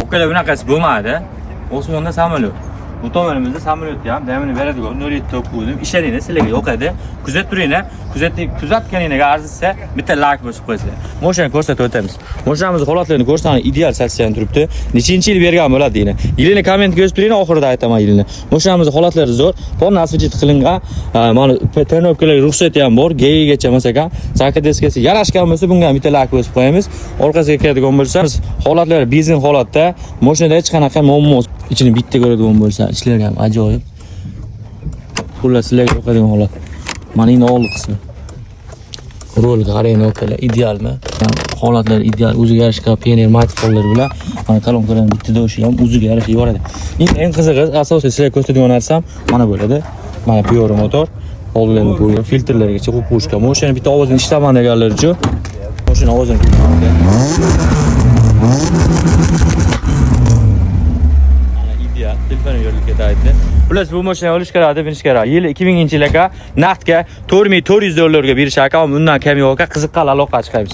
Okala bunaqasi bo'lmadi. Osmonda samolyot. Bu tomonimizda samolyot ham damini beradigan 07 ishlaringlar sizlarga yoqadi. Kuzatib turinglar. Kuzatganingizga arzisa bitta like bosib qo'yasizlar. Mashinani ko'rsatib o'tamiz. Mashinamiz holatlarini ko'rsatib ideal satsiyani turibdi. Nechinchi yil bergan bo'ladi deyni. Yilini kommentga yozib turinglar, oxirida aytaman yilini. Mashinamiz holatlari zo'r. Pon asfalt qilingan. Mana ternovkalarga ruxsati ham bor. G-gacha masalan, zakadeskasi yarashgan bo'lsa bunga bitta like bosib qo'yamiz. Orqasiga keladigan bo'lsa, holatlari benzin holatda, mashinada hech qanaqa muammo ichini bitta ko'radigan bo'lsa, ishlari ham ajoyib. Xullas sizlarga yoqadigan holat. Mana endi old qismi. Rolga qarang, okalar, idealmi? Holatlar ideal, o'ziga yarasha pioner matfollar bilan mana kolonkalarning bitta doshi ham o'ziga yarasha yoradi. Eng qizig'i, asosiy sizlarga ko'rsatadigan narsam mana bo'ladi. Mana Piora motor, oldlarni qo'ygan filtrlargacha qo'yib qo'yishgan. Mashina bitta ovozini eshitaman deganlar uchun mashina ovozini ideal, telefon yo'lga tayinli. Plus bu mashina olish kerak deb bilish kerak. Yil 2000-yilga naqdga $4400 berishar ekan, undan kam yo'q ekan, qiziqqan aloqa chiqamiz.